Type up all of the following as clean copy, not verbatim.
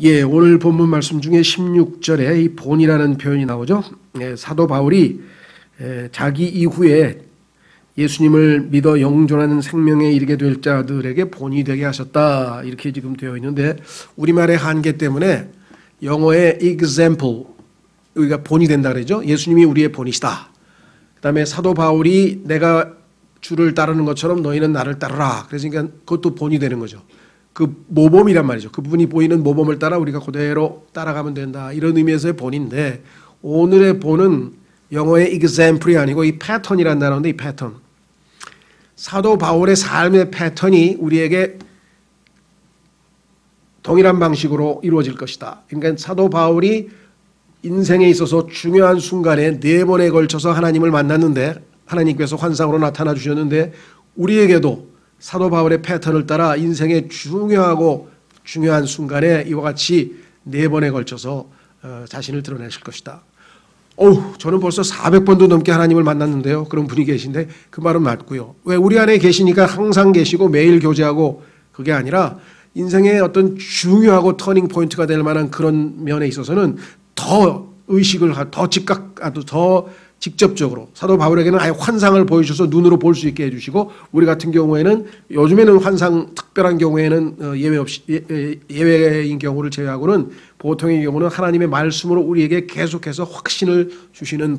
예, 오늘 본문 말씀 중에 16절에 이 본이라는 표현이 나오죠. 사도 바울이 자기 이후에 예수님을 믿어 영존하는 생명에 이르게 될 자들에게 본이 되게 하셨다, 이렇게 지금 되어 있는데, 우리말의 한계 때문에 영어의 example, 우리가 본이 된다 그러죠. 예수님이 우리의 본이시다. 그 다음에 사도 바울이 내가 주를 따르는 것처럼 너희는 나를 따르라, 그러니까 그것도 본이 되는 거죠. 그 모범이란 말이죠. 그분이 보이는 모범을 따라 우리가 그대로 따라가면 된다, 이런 의미에서의 본인데, 오늘의 본은 영어의 example이 아니고 이 패턴이라는 단어인데, 이 패턴, 사도 바울의 삶의 패턴이 우리에게 동일한 방식으로 이루어질 것이다. 그러니까 사도 바울이 인생에 있어서 중요한 순간에 4번에 걸쳐서 하나님을 만났는데, 하나님께서 환상으로 나타나 주셨는데, 우리에게도 사도 바울의 패턴을 따라 인생의 중요한 순간에 이와 같이 4번에 걸쳐서 자신을 드러내실 것이다. 저는 벌써 400번도 넘게 하나님을 만났는데요, 그런 분이 계신데 그 말은 맞고요. 왜? 우리 안에 계시니까 항상 계시고 매일 교제하고, 그게 아니라 인생의 어떤 중요하고 터닝 포인트가 될 만한 그런 면에 있어서는 더 의식을 더 직접적으로 사도 바울에게는 아예 환상을 보여주셔서 눈으로 볼 수 있게 해주시고, 우리 같은 경우에는 요즘에는 환상 특별한 경우에는 예외인 경우를 제외하고는 보통의 경우는 하나님의 말씀으로 우리에게 계속해서 확신을 주시는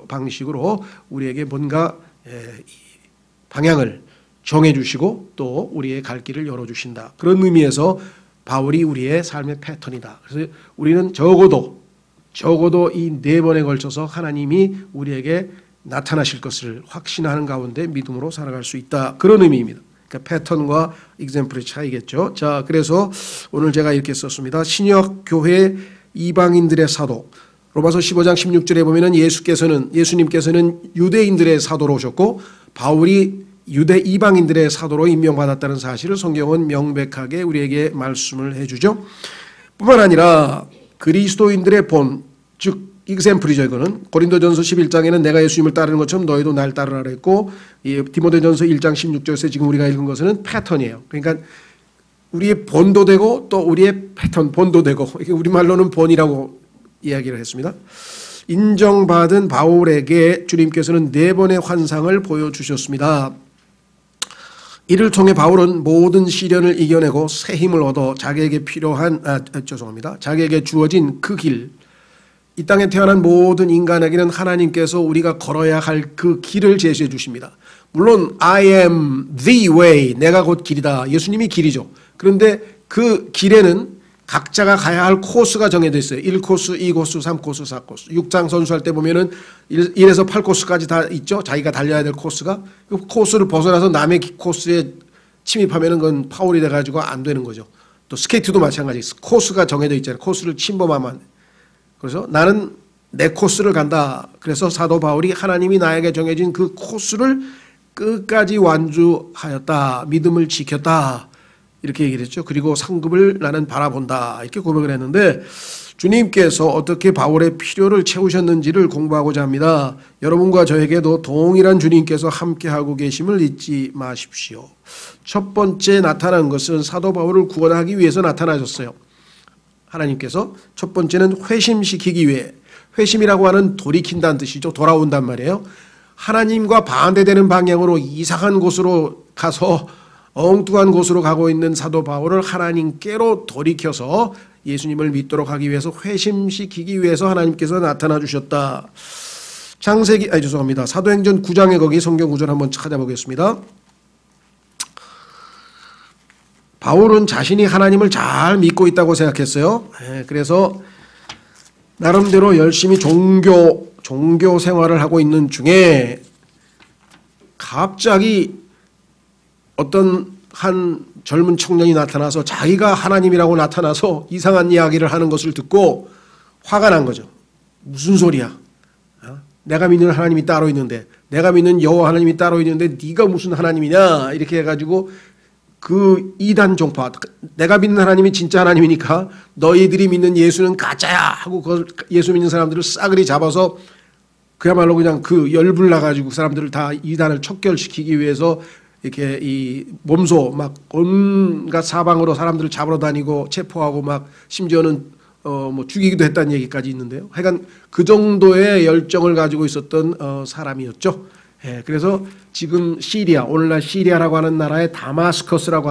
방식으로 우리에게 뭔가 방향을 정해주시고 또 우리의 갈 길을 열어주신다. 그런 의미에서 바울이 우리의 삶의 패턴이다. 그래서 우리는 적어도 이 4번에 걸쳐서 하나님이 우리에게 나타나실 것을 확신하는 가운데 믿음으로 살아갈 수 있다, 그런 의미입니다. 그러니까 패턴과 익sem플의 차이겠죠. 자, 그래서 오늘 제가 이렇게 썼습니다. 신약 교회 이방인들의 사도. 로마서 15장 16절에 보면은 예수님께서는 유대인들의 사도로 오셨고, 바울이 유대 이방인들의 사도로 임명받았다는 사실을 성경은 명백하게 우리에게 말씀을 해주죠. 뿐만 아니라 그리스도인들의 본, 즉 example이죠. 이거는 고린도전서 11장에는 내가 예수님을 따르는 것처럼 너희도 날 따르라 그랬고, 디모데전서 1장 16절에서 지금 우리가 읽은 것은 패턴이에요. 그러니까 우리의 본도 되고 또 우리의 패턴, 본도 되고, 이게 우리말로는 본이라고 이야기를 했습니다. 인정받은 바울에게 주님께서는 4번의 환상을 보여주셨습니다. 이를 통해 바울은 모든 시련을 이겨내고 새 힘을 얻어 자기에게 주어진 그 길, 이 땅에 태어난 모든 인간에게는 하나님께서 우리가 걸어야 할 그 길을 제시해 주십니다. 물론 I am the way, 내가 곧 길이다, 예수님이 길이죠. 그런데 그 길에는 각자가 가야 할 코스가 정해져 있어요. 1코스, 2코스, 3코스, 4코스. 육상 선수할 때 보면은 1에서 8코스까지 다 있죠. 자기가 달려야 될 코스가. 그 코스를 벗어나서 남의 코스에 침입하면은 그건 파울이 돼가지고 안 되는 거죠. 또 스케이트도 마찬가지. 코스가 정해져 있잖아요. 코스를 침범하면. 그래서 나는 내 코스를 간다. 그래서 사도 바울이 하나님이 나에게 정해진 그 코스를 끝까지 완주하였다. 믿음을 지켰다, 이렇게 얘기를 했죠. 그리고 상급을 나는 바라본다, 이렇게 고백을 했는데, 주님께서 어떻게 바울의 필요를 채우셨는지를 공부하고자 합니다. 여러분과 저에게도 동일한 주님께서 함께하고 계심을 잊지 마십시오. 첫 번째 나타난 것은 사도 바울을 구원하기 위해서 나타나셨어요. 하나님께서 첫 번째는 회심시키기 위해, 회심이라고 하는 돌이킨다는 뜻이죠. 돌아온단 말이에요. 하나님과 반대되는 방향으로 이상한 곳으로 가서 엉뚱한 곳으로 가고 있는 사도 바울을 하나님께로 돌이켜서 예수님을 믿도록 하기 위해서, 회심시키기 위해서 하나님께서 나타나 주셨다. 사도행전 9장에 거기 성경 구절 한번 찾아보겠습니다. 바울은 자신이 하나님을 잘 믿고 있다고 생각했어요. 그래서 나름대로 열심히 종교 생활을 하고 있는 중에 갑자기 어떤 한 젊은 청년이 나타나서 자기가 하나님이라고 나타나서 이상한 이야기를 하는 것을 듣고 화가 난 거죠. 무슨 소리야? 내가 믿는 하나님이 따로 있는데, 내가 믿는 여호와 하나님이 따로 있는데 네가 무슨 하나님이냐, 이렇게 해가지고 그 이단 종파, 내가 믿는 하나님이 진짜 하나님이니까 너희들이 믿는 예수는 가짜야 하고 그 예수 믿는 사람들을 싸그리 잡아서 그야말로 그냥 그 열불 나가지고 사람들을 다 이단을 척결시키기 위해서 이렇게 이 몸소 막 온갖 사방으로 사람들을 잡으러 다니고 체포하고 막 심지어는 뭐 죽이기도 했다는 얘기까지 있는데요. 하여간 그 정도의 열정을 가지고 있었던 사람이었죠. 예, 그래서 지금 시리아, 오늘날 시리아라고 하는 나라의 다마스커스라고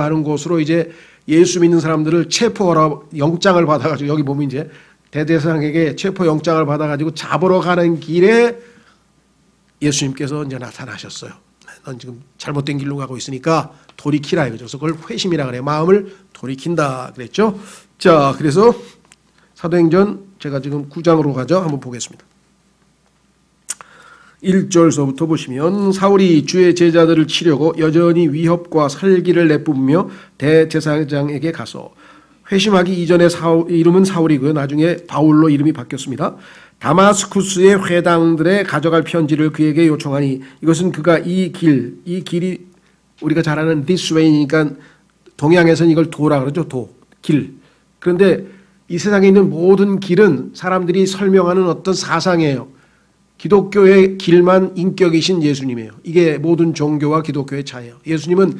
하는 곳으로 이제 예수 믿는 사람들을 체포하러 영장을 받아가지고, 여기 보면 이제 대제사장에게 체포 영장을 받아가지고 잡으러 가는 길에 예수님께서 이제 나타나셨어요. 넌 지금 잘못된 길로 가고 있으니까 돌이키라 이거죠. 그래서 그걸 회심이라 그래요. 마음을 돌이킨다 그랬죠. 자, 그래서 사도행전 제가 지금 9장으로 가죠. 한번 보겠습니다. 1절서부터 보시면 사울이 주의 제자들을 치려고 여전히 위협과 살기를 내뿜으며 대제사장에게 가서, 회심하기 이전에 이름은 사울이고요. 나중에 바울로 이름이 바뀌었습니다. 다마스쿠스의 회당들에 가져갈 편지를 그에게 요청하니, 이것은 그가 이 길이 우리가 잘 아는 this way니까 동양에서는 이걸 도라 그러죠. 길. 그런데 이 세상에 있는 모든 길은 사람들이 설명하는 어떤 사상이에요. 기독교의 길만 인격이신 예수님이에요. 이게 모든 종교와 기독교의 차이예요. 예수님은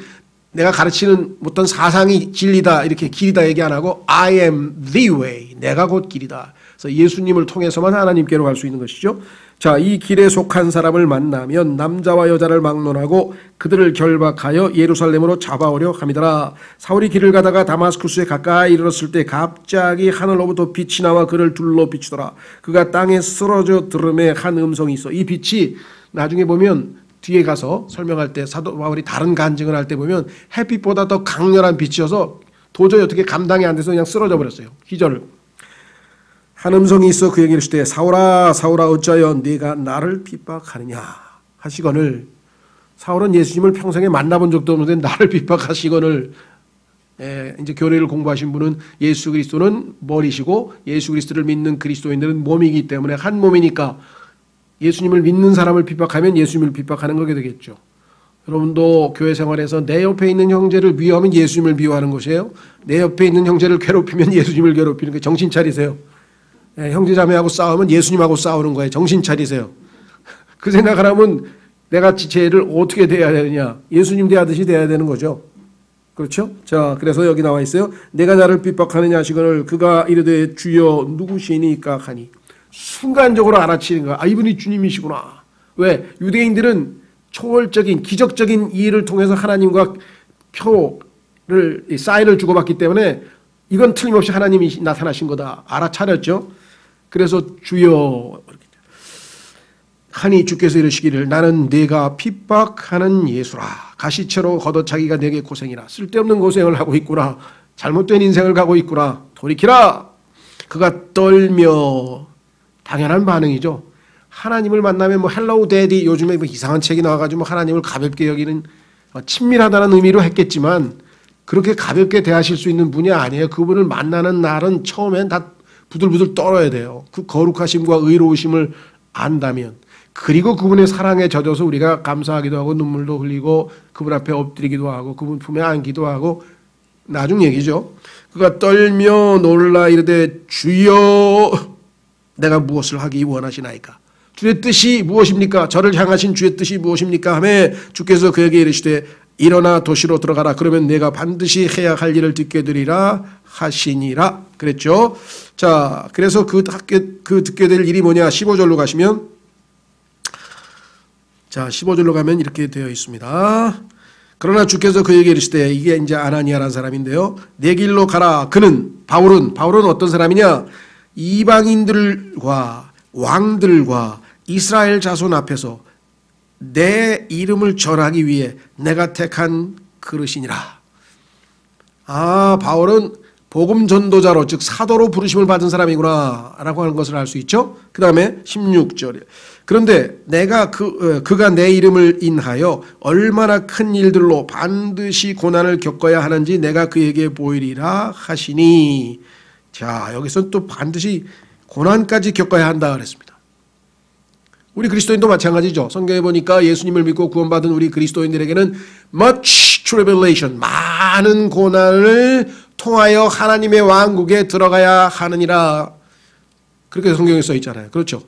내가 가르치는 어떤 사상이 진리다, 이렇게 길이다 얘기 안 하고 I am the way, 내가 곧 길이다. 그래서 예수님을 통해서만 하나님께로 갈 수 있는 것이죠. 자, 이 길에 속한 사람을 만나면 남자와 여자를 막론하고 그들을 결박하여 예루살렘으로 잡아오려 함이더라. 사울이 길을 가다가 다마스쿠스에 가까이 이르렀을 때 갑자기 하늘로부터 빛이 나와 그를 둘러 비추더라. 그가 땅에 쓰러져 들음에 한 음성이 있어. 이 빛이 나중에 보면 뒤에 가서 설명할 때 사도 바울이 다른 간증을 할 때 보면 햇빛보다 더 강렬한 빛이어서 도저히 어떻게 감당이 안 돼서 그냥 쓰러져 버렸어요. 기절을. 한 음성이 있어 그에게 이르시되 사울아 사울아 어찌하여 네가 나를 핍박하느냐 하시거늘, 사울은 예수님을 평생에 만나본 적도 없는데 나를 핍박하시거늘, 이제 교리를 공부하신 분은 예수 그리스도는 머리시고 예수 그리스도를 믿는 그리스도인들은 몸이기 때문에 한 몸이니까 예수님을 믿는 사람을 핍박하면 예수님을 핍박하는 거게 되겠죠. 여러분도 교회 생활에서 내 옆에 있는 형제를 미워하면 예수님을 미워하는 것이에요. 내 옆에 있는 형제를 괴롭히면 예수님을 괴롭히는 거예요. 정신 차리세요. 형제자매하고 싸우면 예수님하고 싸우는 거예요. 정신 차리세요. 그 생각을 하면 내가 쟤를 어떻게 대해야 되느냐, 예수님 대하듯이 대해야 되는 거죠. 그렇죠? 자, 그래서 여기 나와 있어요. 내가 나를 핍박하느냐 하시거늘 그가 이르되 주여 누구시니까 하니, 순간적으로 알아채는 거야. 아, 이분이 주님이시구나. 왜? 유대인들은 초월적인 기적적인 일을 통해서 하나님과 사인을 주고받기 때문에 이건 틀림없이 하나님이 나타나신 거다 알아차렸죠. 그래서 주여 하니 주께서 이르시기를 나는 네가 핍박하는 예수라. 가시처럼 걷어차기가 내게 고생이라. 쓸데없는 고생을 하고 있구나. 잘못된 인생을 가고 있구나. 돌이키라. 그가 떨며, 당연한 반응이죠. 하나님을 만나면 뭐 헬로우 데디, 요즘에 뭐 이상한 책이 나와가지고 뭐 하나님을 가볍게 여기는, 친밀하다는 의미로 했겠지만 그렇게 가볍게 대하실 수 있는 분이 아니에요. 그분을 만나는 날은 처음엔 다 부들부들 떨어야 돼요. 그 거룩하심과 의로우심을 안다면. 그리고 그분의 사랑에 젖어서 우리가 감사하기도 하고 눈물도 흘리고 그분 앞에 엎드리기도 하고 그분 품에 안기도 하고, 나중 얘기죠. 그가 떨며 놀라 이르되 주여 내가 무엇을 하기 원하시나이까. 주의 뜻이 무엇입니까? 저를 향하신 주의 뜻이 무엇입니까? 하매 주께서 그에게 이르시되 일어나 도시로 들어가라. 그러면 내가 반드시 해야 할 일을 듣게 되리라 하시니라 그랬죠. 자, 그래서 그 듣게 될 일이 뭐냐? 15절로 가시면, 자 15절로 가면 이렇게 되어 있습니다. 그러나 주께서 그에게 이르시되, 이게 이제 아나니아라는 사람인데요. 내 길로 가라. 그는 바울은 어떤 사람이냐? 이방인들과 왕들과 이스라엘 자손 앞에서 내 이름을 전하기 위해 내가 택한 그릇이니라. 아, 바울은 복음 전도자로, 즉 사도로 부르심을 받은 사람이구나 라고 하는 것을 알 수 있죠. 그 다음에 16절에 그런데 내가 그가 내 이름을 인하여 얼마나 큰 일들로 반드시 고난을 겪어야 하는지 내가 그에게 보이리라 하시니. 자, 여기서 또 반드시 고난까지 겪어야 한다 그랬습니다. 우리 그리스도인도 마찬가지죠. 성경에 보니까 예수님을 믿고 구원받은 우리 그리스도인들에게는 much tribulation, 많은 고난을 통하여 하나님의 왕국에 들어가야 하느니라. 그렇게 성경에 써 있잖아요. 그렇죠.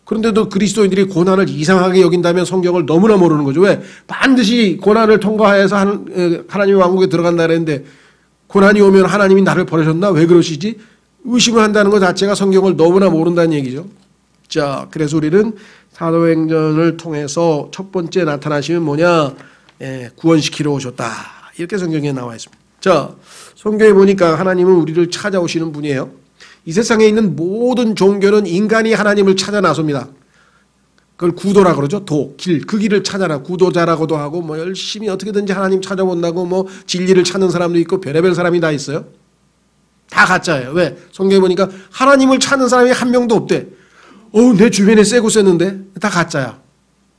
그런데도 그리스도인들이 고난을 이상하게 여긴다면 성경을 너무나 모르는 거죠. 왜? 반드시 고난을 통과해서 하나님의 왕국에 들어간다 그랬는데 고난이 오면 하나님이 나를 버리셨나? 왜 그러시지? 의심을 한다는 것 자체가 성경을 너무나 모른다는 얘기죠. 자, 그래서 우리는 사도행전을 통해서 첫 번째 나타나시면 뭐냐? 구원시키러 오셨다. 이렇게 성경에 나와 있습니다. 자, 성경에 보니까 하나님은 우리를 찾아오시는 분이에요. 이 세상에 있는 모든 종교는 인간이 하나님을 찾아 나섭니다. 그걸 구도라 그러죠. 길, 그 길을 찾아라. 구도자라고도 하고 뭐 열심히 어떻게든지 하나님 찾아본다고 뭐 진리를 찾는 사람도 있고 별의별 사람이 다 있어요. 다 가짜예요. 왜? 성경에 보니까 하나님을 찾는 사람이 한 명도 없대. 내 주변에 쎄고 쎄는데 다 가짜야.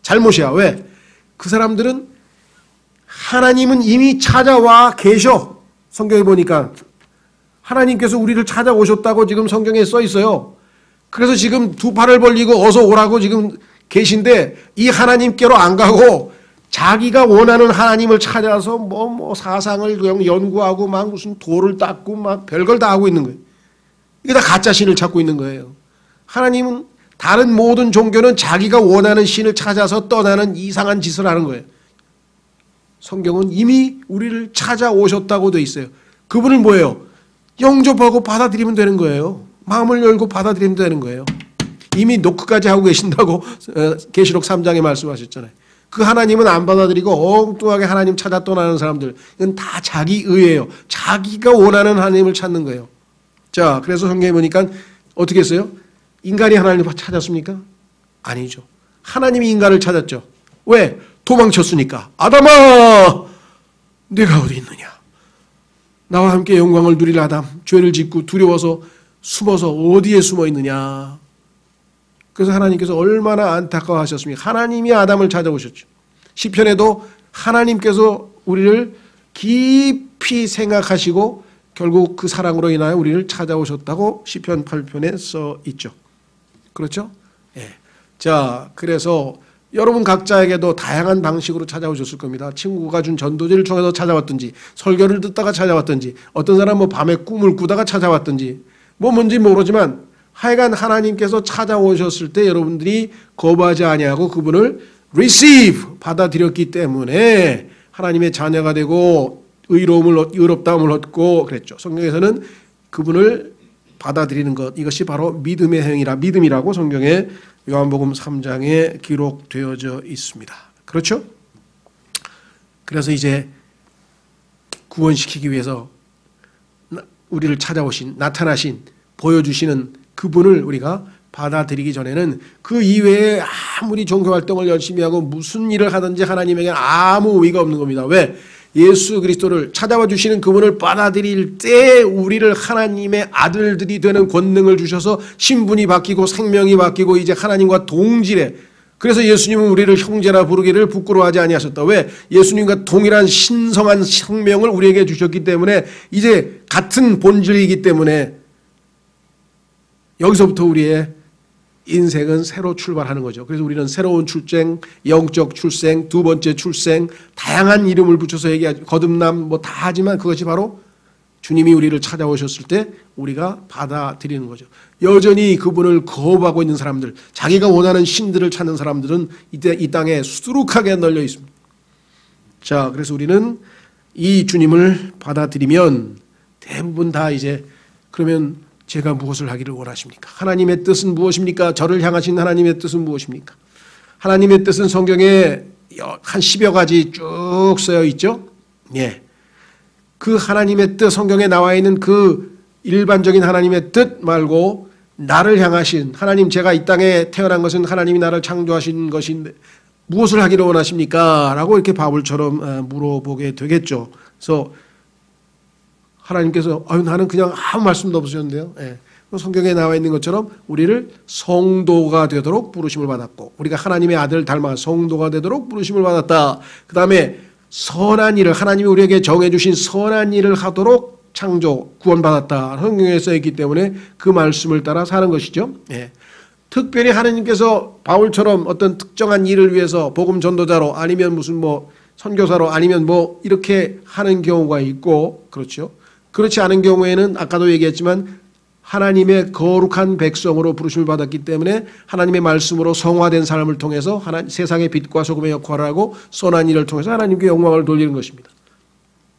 잘못이야. 왜? 그 사람들은 하나님은 이미 찾아와 계셔. 성경에 보니까 하나님께서 우리를 찾아오셨다고 지금 성경에 써 있어요. 그래서 지금 두 팔을 벌리고 어서 오라고 지금 계신데 이 하나님께로 안 가고 자기가 원하는 하나님을 찾아서 뭐 사상을 연구하고 막 무슨 돌을 닦고 막 별걸 다 하고 있는 거예요. 이게 다 가짜 신을 찾고 있는 거예요. 하나님은 다른 모든 종교는 자기가 원하는 신을 찾아서 떠나는 이상한 짓을 하는 거예요. 성경은 이미 우리를 찾아오셨다고 돼 있어요. 그분을 뭐예요? 영접하고 받아들이면 되는 거예요. 마음을 열고 받아들이면 되는 거예요. 이미 노크까지 하고 계신다고 계시록 3장에 말씀하셨잖아요. 그 하나님은 안 받아들이고 엉뚱하게 하나님 찾아 떠나는 사람들, 이건 다 자기 의예요. 자기가 원하는 하나님을 찾는 거예요. 자, 그래서 성경에 보니까 어떻게 했어요? 인간이 하나님을 찾았습니까? 아니죠. 하나님이 인간을 찾았죠. 왜? 도망쳤으니까. 아담아, 네가 어디 있느냐? 나와 함께 영광을 누릴 아담, 죄를 짓고 두려워서 숨어서 어디에 숨어 있느냐? 그래서 하나님께서 얼마나 안타까워하셨습니까? 하나님이 아담을 찾아오셨죠. 시편에도 하나님께서 우리를 깊이 생각하시고 결국 그 사랑으로 인하여 우리를 찾아오셨다고 시편 8편에 써 있죠. 그렇죠? 예. 자, 그래서 여러분 각자에게도 다양한 방식으로 찾아오셨을 겁니다. 친구가 준 전도지를 통해서 찾아왔든지, 설교를 듣다가 찾아왔든지, 어떤 사람은 뭐 밤에 꿈을 꾸다가 찾아왔든지, 뭐 뭔지 모르지만 하여간 하나님께서 찾아오셨을 때 여러분들이 거부하지 아니하고 그분을 receive, 받아들였기 때문에 하나님의 자녀가 되고 의롭다함을 얻고 그랬죠. 성경에서는 그분을 받아들이는 것, 이것이 바로 믿음의 믿음이라고 성경에 요한복음 3장에 기록되어져 있습니다. 그렇죠? 그래서 이제 구원시키기 위해서 우리를 찾아오신, 나타나신, 보여주시는 그분을 우리가 받아들이기 전에는 그 이외에 아무리 종교활동을 열심히 하고 무슨 일을 하든지 하나님에게 아무 의의가 없는 겁니다. 왜? 예수 그리스도를 찾아와 주시는 그분을 받아들일 때 우리를 하나님의 아들들이 되는 권능을 주셔서 신분이 바뀌고 생명이 바뀌고 이제 하나님과 동질해. 그래서 예수님은 우리를 형제라 부르기를 부끄러워하지 아니하셨다. 왜? 예수님과 동일한 신성한 생명을 우리에게 주셨기 때문에 이제 같은 본질이기 때문에 여기서부터 우리의 인생은 새로 출발하는 거죠. 그래서 우리는 새로운 출생, 영적 출생, 두 번째 출생, 다양한 이름을 붙여서 얘기하죠. 거듭남 뭐 다 하지만 그것이 바로 주님이 우리를 찾아오셨을 때 우리가 받아들이는 거죠. 여전히 그분을 거부하고 있는 사람들, 자기가 원하는 신들을 찾는 사람들은 이 땅에 수두룩하게 널려 있습니다. 자, 그래서 우리는 이 주님을 받아들이면 대부분 다 이제 그러면 제가 무엇을 하기를 원하십니까? 하나님의 뜻은 무엇입니까? 저를 향하신 하나님의 뜻은 무엇입니까? 하나님의 뜻은 성경에 한 10여 가지 쭉 쓰여 있죠. 예. 그 하나님의 뜻, 성경에 나와 있는 그 일반적인 하나님의 뜻 말고 나를 향하신 하나님, 제가 이 땅에 태어난 것은 하나님이 나를 창조하신 것인데 무엇을 하기를 원하십니까? 라고 이렇게 바울처럼 물어보게 되겠죠. 그래서 하나님께서 나는 그냥 아무 말씀도 없으셨는데요. 예. 성경에 나와 있는 것처럼 우리를 성도가 되도록 부르심을 받았고 우리가 하나님의 아들을 닮아 성도가 되도록 부르심을 받았다. 그 다음에 선한 일을 하나님이 우리에게 정해주신 선한 일을 하도록 창조 구원받았다. 성경에 써있기 때문에 그 말씀을 따라 사는 것이죠. 예. 특별히 하나님께서 바울처럼 어떤 특정한 일을 위해서 복음 전도자로 아니면 무슨 뭐 선교사로 아니면 뭐 이렇게 하는 경우가 있고 그렇죠. 그렇지 않은 경우에는 아까도 얘기했지만 하나님의 거룩한 백성으로 부르심을 받았기 때문에 하나님의 말씀으로 성화된 삶을 통해서 세상의 빛과 소금의 역할을 하고 선한 일을 통해서 하나님께 영광을 돌리는 것입니다.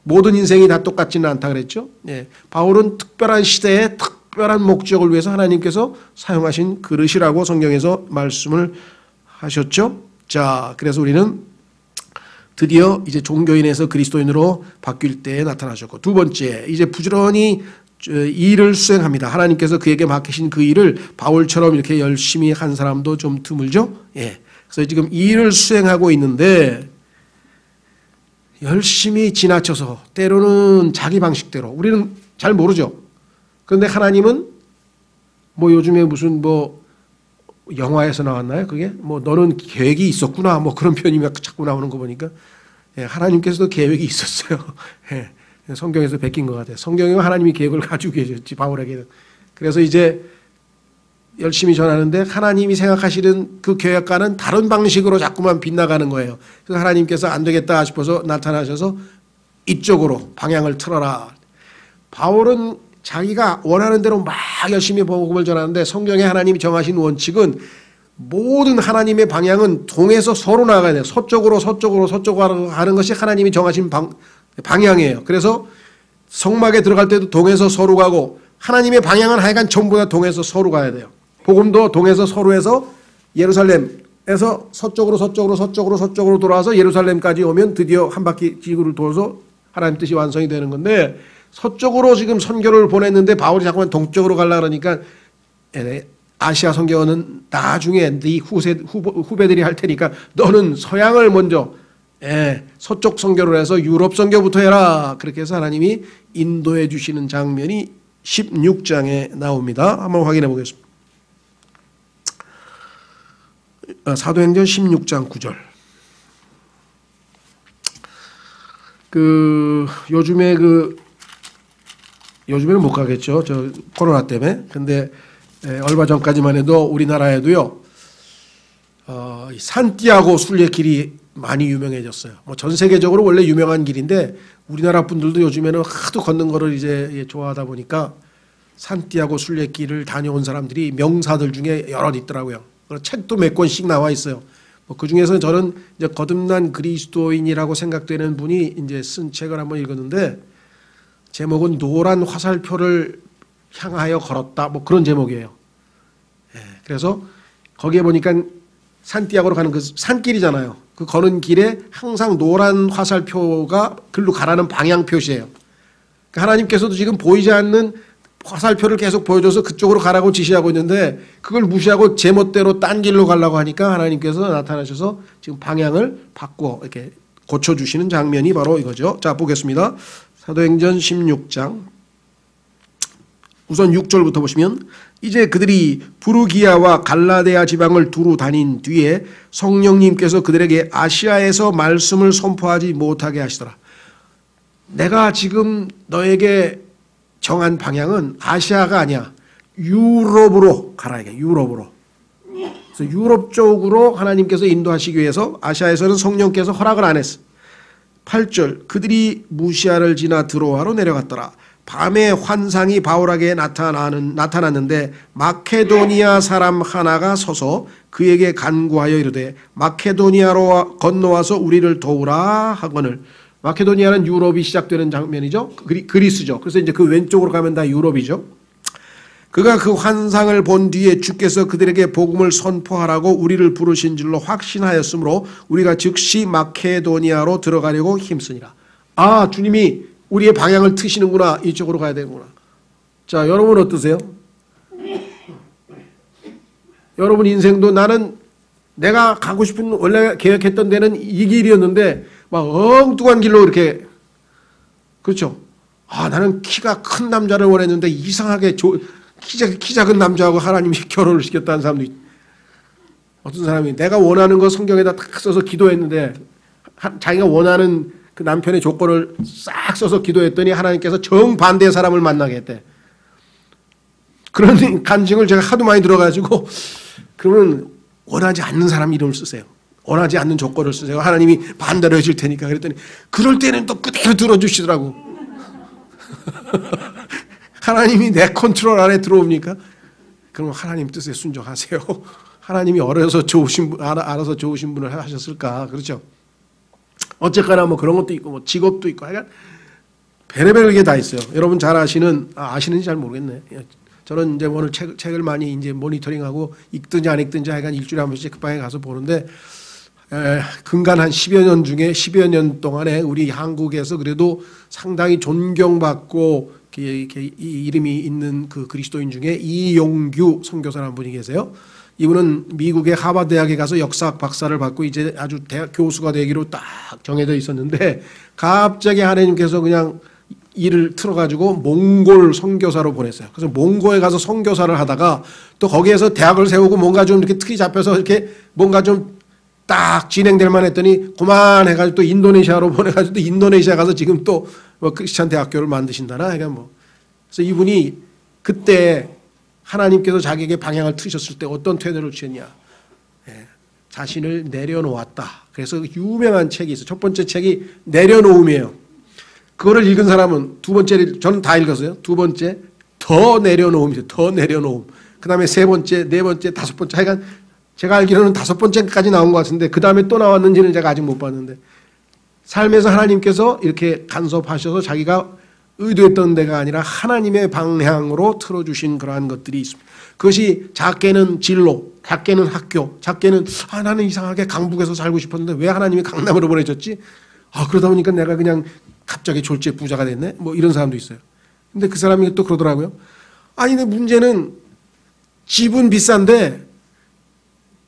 모든 인생이 다 똑같지는 않다 그랬죠. 예. 바울은 특별한 시대에 특별한 목적을 위해서 하나님께서 사용하신 그릇이라고 성경에서 말씀을 하셨죠. 자, 그래서 우리는 드디어 이제 종교인에서 그리스도인으로 바뀔 때에 나타나셨고, 두 번째, 이제 부지런히 일을 수행합니다. 하나님께서 그에게 맡기신 그 일을 바울처럼 이렇게 열심히 한 사람도 좀 드물죠. 예. 그래서 지금 일을 수행하고 있는데 열심히 지나쳐서 때로는 자기 방식대로, 우리는 잘 모르죠. 그런데 하나님은 뭐 요즘에 무슨 뭐 영화에서 나왔나요? 그게 뭐 너는 계획이 있었구나 뭐 그런 표현이 자꾸 나오는 거 보니까, 예, 하나님께서도 계획이 있었어요. 예, 성경에서 베낀 것 같아요. 성경에 하나님이 계획을 가지고 계셨지, 바울에게는. 그래서 이제 열심히 전하는데 하나님이 생각하시는 그 계획과는 다른 방식으로 자꾸만 빗나가는 거예요. 그래서 하나님께서 안 되겠다 싶어서 나타나셔서 이쪽으로 방향을 틀어라. 바울은 자기가 원하는 대로 막 열심히 복음을 전하는데, 성경에 하나님이 정하신 원칙은 모든 하나님의 방향은 동에서 서로 나가야 돼요. 서쪽으로 하는 것이 하나님이 정하신 방향이에요. 그래서 성막에 들어갈 때도 동에서 서로 가고, 하나님의 방향은 하여간 전부 다 동에서 서로 가야 돼요. 복음도 동에서 서로해서 예루살렘에서 서쪽으로 돌아와서 예루살렘까지 오면 드디어 한 바퀴 지구를 돌아서 하나님 뜻이 완성이 되는 건데, 서쪽으로 지금 선교를 보냈는데 바울이 자꾸만 동쪽으로 가려고 그러니까, 아시아 선교는 나중에 네 후배들이 할 테니까 너는 서양을 먼저, 서쪽 선교를 해서 유럽 선교부터 해라. 그렇게 해서 하나님이 인도해 주시는 장면이 16장에 나옵니다. 한번 확인해 보겠습니다. 사도행전 16장 9절. 요즘에는 못 가겠죠. 저 코로나 때문에. 근데 얼마 전까지만 해도 우리나라에도요, 산티아고 순례길이 많이 유명해졌어요. 뭐 전 세계적으로 원래 유명한 길인데 우리나라 분들도 요즘에는 하도 걷는 거를 이제 좋아하다 보니까 산티아고 순례길을 다녀온 사람들이 명사들 중에 여럿 있더라고요. 책도 몇 권씩 나와 있어요. 그 중에서 저는 이제 거듭난 그리스도인이라고 생각되는 분이 이제 쓴 책을 한번 읽었는데, 제목은 노란 화살표를 향하여 걸었다, 뭐 그런 제목이에요. 그래서 거기에 보니까 산티아고로 가는 그 산길이잖아요. 그 거는 길에 항상 노란 화살표가 글로 가라는 방향 표시예요. 그러니까 하나님께서도 지금 보이지 않는 화살표를 계속 보여줘서 그쪽으로 가라고 지시하고 있는데, 그걸 무시하고 제멋대로 딴 길로 가려고 하니까 하나님께서 나타나셔서 지금 방향을 바꿔 이렇게 고쳐주시는 장면이 바로 이거죠. 자, 보겠습니다. 사도행전 16장 우선 6절부터 보시면, 이제 그들이 부르기아와 갈라데아 지방을 두루 다닌 뒤에 성령님께서 그들에게 아시아에서 말씀을 선포하지 못하게 하시더라. 내가 지금 너에게 정한 방향은 아시아가 아니야. 유럽으로 가라. 이게 유럽으로. 그래서 유럽 쪽으로 하나님께서 인도하시기 위해서 아시아에서는 성령께서 허락을 안 했어. 8절, 그들이 무시아를 지나 드로아로 내려갔더라. 밤에 환상이 바울에게 나타났는데 마케도니아 사람 하나가 서서 그에게 간구하여 이르되 마케도니아로 건너와서 우리를 도우라 하거늘. 마케도니아는 유럽이 시작되는 장면이죠. 그리스죠. 그래서 이제 그 왼쪽으로 가면 다 유럽이죠. 그가 그 환상을 본 뒤에 주께서 그들에게 복음을 선포하라고 우리를 부르신 줄로 확신하였으므로 우리가 즉시 마케도니아로 들어가려고 힘쓰니라. 아, 주님이 우리의 방향을 트시는구나. 이쪽으로 가야 되는구나. 자, 여러분 어떠세요? 여러분 인생도 나는 내가 가고 싶은, 원래 계획했던 데는 이 길이었는데 막 엉뚱한 길로 이렇게, 그렇죠? 아, 나는 키가 큰 남자를 원했는데 이상하게 키 작은 남자하고 하나님이 결혼을 시켰다는 사람도 있. 어떤 사람이 내가 원하는 거 성경에다 딱 써서 기도했는데 자기가 원하는 그 남편의 조건을 싹 써서 기도했더니 하나님께서 정반대의 사람을 만나게 했대. 그런 간증을 제가 하도 많이 들어가지고, 그러면 원하지 않는 사람 이름을 쓰세요. 원하지 않는 조건을 쓰세요. 하나님이 반대로 해줄 테니까. 그랬더니 그럴 때는 또 그대로 들어주시더라고. 하나님이 내 컨트롤 안에 들어옵니까? 그럼 하나님 뜻에 순종하세요. 하나님이 알아서 좋으신 분을 하셨을까? 그렇죠? 어쨌거나 뭐 그런 것도 있고 뭐 직업도 있고 하여간 별의별 게 다 있어요. 여러분 잘 아시는지 잘 모르겠네. 저는 이제 오늘 책을 많이 이제 모니터링하고 읽든지 안 읽든지 하여간 일주일에 한 번씩 책방에 가서 보는데 근간 한 10여 년 중에 10여 년 동안에 우리 한국에서 그래도 상당히 존경받고 이름이 있는 그 그리스도인 중에 이용규 선교사라는 분이 계세요. 이분은 미국의 하버드 대학에 가서 역사학 박사를 받고 이제 아주 대학 교수가 되기로 딱 정해져 있었는데 갑자기 하나님께서 그냥 일을 틀어가지고 몽골 선교사로 보냈어요. 그래서 몽골에 가서 선교사를 하다가 또 거기에서 대학을 세우고 뭔가 좀 이렇게 틀이 잡혀서 이렇게 뭔가 좀 딱 진행될 만 했더니 그만해가지고 또 인도네시아로 보내가지고 또 인도네시아 가서 지금 또 뭐 크리스찬 대학교를 만드신다나 그러니까 뭐 그래서 이분이 그때 하나님께서 자기에게 방향을 트셨을 때 어떤 태도를 취했냐. 자신을 내려놓았다. 그래서 유명한 책이 있어요. 첫 번째 책이 내려놓음이에요. 그거를 읽은 사람은 두 번째를 저는 다 읽었어요. 두 번째 더 내려놓음이죠. 더 내려놓음. 그 다음에 세 번째, 네 번째, 다섯 번째 하여간 제가 알기로는 다섯 번째까지 나온 것 같은데 그 다음에 또 나왔는지는 제가 아직 못 봤는데 삶에서 하나님께서 이렇게 간섭하셔서 자기가 의도했던 데가 아니라 하나님의 방향으로 틀어주신 그러한 것들이 있습니다. 그것이 작게는 진로, 작게는 학교, 작게는 나는 이상하게 강북에서 살고 싶었는데 왜 하나님이 강남으로 보내줬지? 그러다 보니까 내가 그냥 갑자기 졸지에 부자가 됐네? 뭐 이런 사람도 있어요. 근데 그 사람이 또 그러더라고요. 근데 문제는 집은 비싼데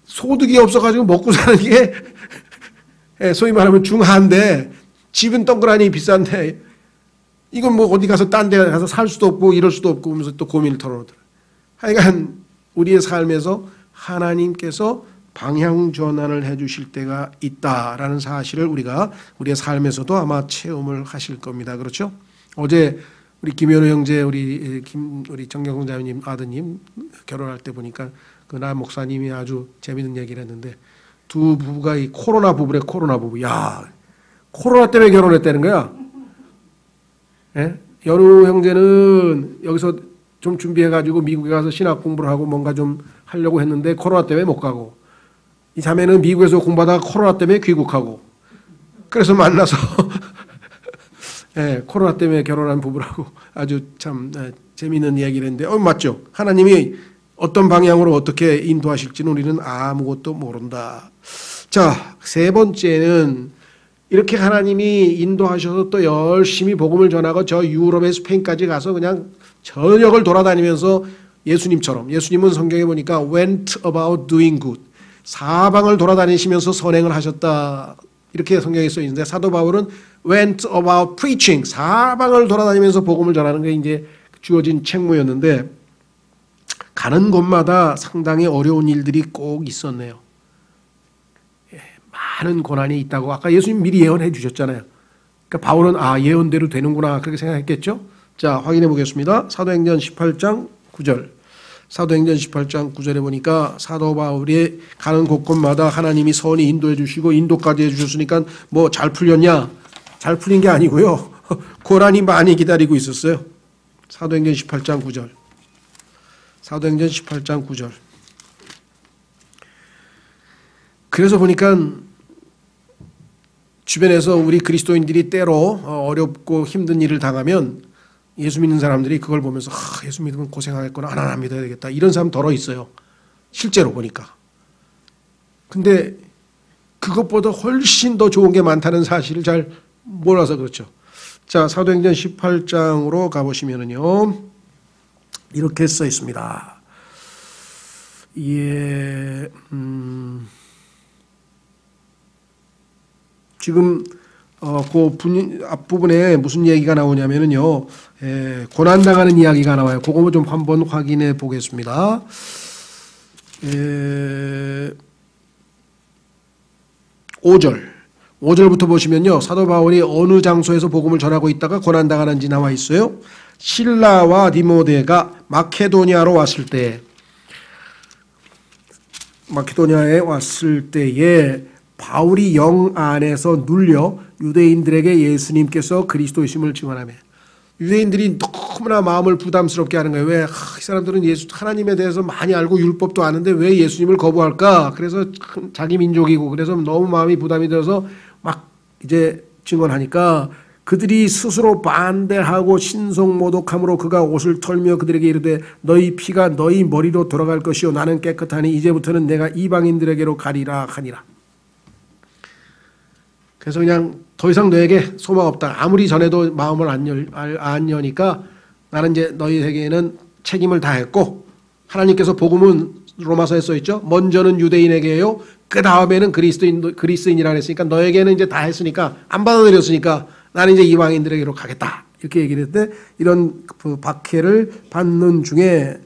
소득이 없어가지고 먹고 사는 게 소위 말하면 중하인데 집은 동그라니 비싼데 이건 뭐 어디 가서 딴 데 가서 살 수도 없고 이럴 수도 없고 하면서 또 고민을 털어놓더라고요. 하여간 우리의 삶에서 하나님께서 방향 전환을 해 주실 때가 있다라는 사실을 우리가 우리의 삶에서도 아마 체험을 하실 겁니다. 그렇죠? 어제 우리 김현우 형제 우리 정경성 자매님 아드님 결혼할 때 보니까 그 나 목사님이 아주 재밌는 얘기를 했는데 두 부부가 이 코로나 부부래. 코로나 부부. 야, 코로나 때문에 결혼했다는 거야. 예? 연우 형제는 여기서 좀 준비해가지고 미국에 가서 신학 공부를 하고 뭔가 좀 하려고 했는데 코로나 때문에 못 가고 이 자매는 미국에서 공부하다가 코로나 때문에 귀국하고 그래서 만나서 예, 코로나 때문에 결혼한 부부라고 아주 참 재미있는 이야기를 했는데 맞죠? 하나님이 어떤 방향으로 어떻게 인도하실지는 우리는 아무것도 모른다. 자, 세 번째는 이렇게 하나님이 인도하셔서 또 열심히 복음을 전하고 저 유럽의 스페인까지 가서 그냥 전역을 돌아다니면서 예수님은 성경에 보니까 went about doing good. 사방을 돌아다니시면서 선행을 하셨다. 이렇게 성경에 써 있는데 사도 바울은 went about preaching. 사방을 돌아다니면서 복음을 전하는 게 이제 주어진 책무였는데 가는 곳마다 상당히 어려운 일들이 꼭 있었네요. 많은 고난이 있다고 아까 예수님 미리 예언해 주셨잖아요. 그러니까 바울은 예언대로 되는구나 그렇게 생각했겠죠. 자, 확인해 보겠습니다. 사도행전 18장 9절. 사도행전 18장 9절에 보니까 사도 바울이 가는 곳곳마다 하나님이 선히 인도해 주시고 인도까지 해 주셨으니까 뭐 잘 풀렸냐? 잘 풀린 게 아니고요. 고난이 많이 기다리고 있었어요. 사도행전 18장 9절. 사도행전 18장 9절. 그래서 보니까 주변에서 우리 그리스도인들이 때로 어렵고 힘든 일을 당하면 예수 믿는 사람들이 그걸 보면서 예수 믿으면 고생하겠구나. 안 믿어야 되겠다. 이런 사람 덜어 있어요. 실제로 보니까. 근데 그것보다 훨씬 더 좋은 게 많다는 사실을 잘 몰라서 그렇죠. 자, 사도행전 18장으로 가보시면은요. 이렇게 써 있습니다. 지금 그 앞부분에 무슨 얘기가 나오냐면은요, 고난당하는 이야기가 나와요. 그거 좀 한번 확인해 보겠습니다. 5절부터 보시면요, 사도 바울이 어느 장소에서 복음을 전하고 있다가 고난당하는지 나와 있어요. 실라와 디모데가 마케도니아에 왔을 때에 바울이 영 안에서 눌려 유대인들에게 예수님께서 그리스도이심을 증언하며 유대인들이 너무나 마음을 부담스럽게 하는 거예요. 왜? 이 사람들은 하나님에 대해서 많이 알고 율법도 아는데 왜 예수님을 거부할까? 그래서 자기 민족이고 그래서 너무 마음이 부담이 되어서 막 이제 증언하니까 그들이 스스로 반대하고 신성모독함으로 그가 옷을 털며 그들에게 이르되 너희 피가 너희 머리로 돌아갈 것이요 나는 깨끗하니 이제부터는 내가 이방인들에게로 가리라 하니라. 그래서 그냥 더 이상 너에게 소망 없다. 아무리 전에도 마음을 안 여니까 나는 이제 너희에게는 책임을 다했고 하나님께서 복음은 로마서에 써 있죠. 먼저는 유대인에게요. 그 다음에는 그리스인이라 했으니까 너에게는 이제 다 했으니까 안 받아들였으니까 나는 이제 이방인들에게로 가겠다. 이렇게 얘기를 했는데 이런 그 박해를 받는 중에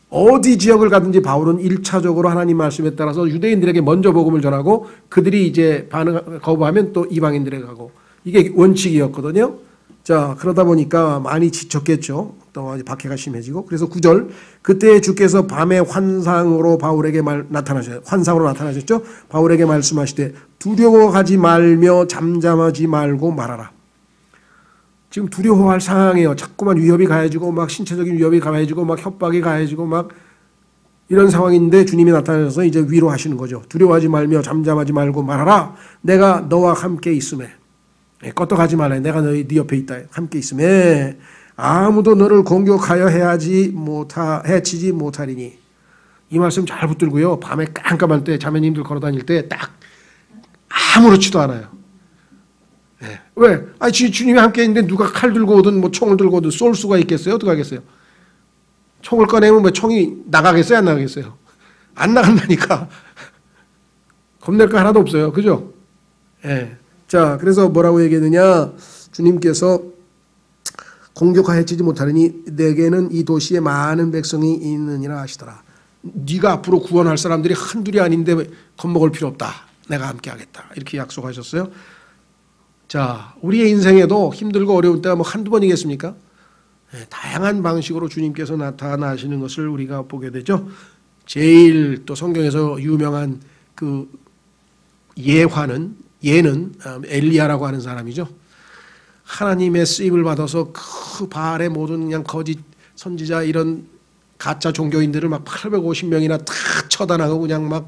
어디 지역을 가든지 바울은 1차적으로 하나님 말씀에 따라서 유대인들에게 먼저 복음을 전하고 그들이 이제 거부하면 또 이방인들에게 가고 이게 원칙이었거든요. 자, 그러다 보니까 많이 지쳤겠죠. 또 박해가 심해지고 그래서 9절 그때 주께서 밤에 환상으로 나타나셨죠. 바울에게 말씀하시되 두려워하지 말며 잠잠하지 말고 말하라. 지금 두려워할 상황이에요. 자꾸만 위협이 가해지고 막 신체적인 위협이 가해지고 막 협박이 가해지고 막 이런 상황인데 주님이 나타나셔서 이제 위로하시는 거죠. 두려워하지 말며 잠잠하지 말고 말하라. 내가 너와 함께 있음에 껐떡하지 말라. 내가 네 옆에 있다. 함께 있음에 아무도 너를 공격하여 해치지 못하리니. 이 말씀 잘 붙들고요. 밤에 깜깜할 때 자매님들 걸어다닐 때 딱 아무렇지도 않아요. 네. 왜? 주님이 함께 있는데 누가 칼 들고 오든 뭐 총을 들고 오든 쏠 수가 있겠어요? 어떻게 하겠어요? 총을 꺼내면 뭐 총이 나가겠어요? 안 나가겠어요? 안 나간다니까. 겁낼 거 하나도 없어요. 그죠? 네. 자, 그래서 뭐라고 얘기했느냐? 주님께서 공격하여치지 못하리니 내게는 이 도시에 많은 백성이 있느니라 하시더라. 네가 앞으로 구원할 사람들이 한둘이 아닌데 겁먹을 필요 없다. 내가 함께 하겠다. 이렇게 약속하셨어요. 자, 우리의 인생에도 힘들고 어려울 때가 뭐 한두 번이겠습니까? 네, 다양한 방식으로 주님께서 나타나시는 것을 우리가 보게 되죠. 제일 또 성경에서 유명한 그 예는 엘리야라고 하는 사람이죠. 하나님의 쓰임을 받아서 그 바알의 모든 그냥 거짓 선지자 이런 가짜 종교인들을 막 850명이나 다 처단하고 그냥 막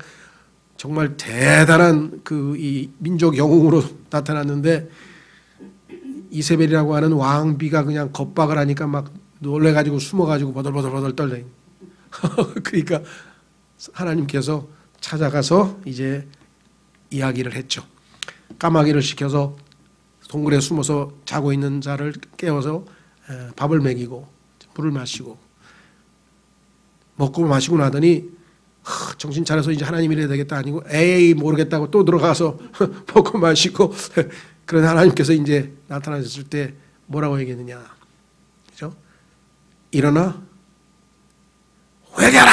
정말 대단한 그 이 민족 영웅으로 나타났는데 이세벨이라고 하는 왕비가 그냥 겁박을 하니까 막 놀래가지고 숨어가지고 버들버들 떨려. 그러니까 하나님께서 찾아가서 이제 이야기를 했죠. 까마귀를 시켜서 동굴에 숨어서 자고 있는 자를 깨워서 밥을 먹이고 물을 마시고 먹고 마시고 나더니 정신 차려서 이제 하나님 이래야 되겠다 아니고 에이 모르겠다고 또 들어가서 먹고 마시고 그런 하나님께서 이제 나타나셨을 때 뭐라고 얘기했느냐, 그죠? 일어나 회개하라.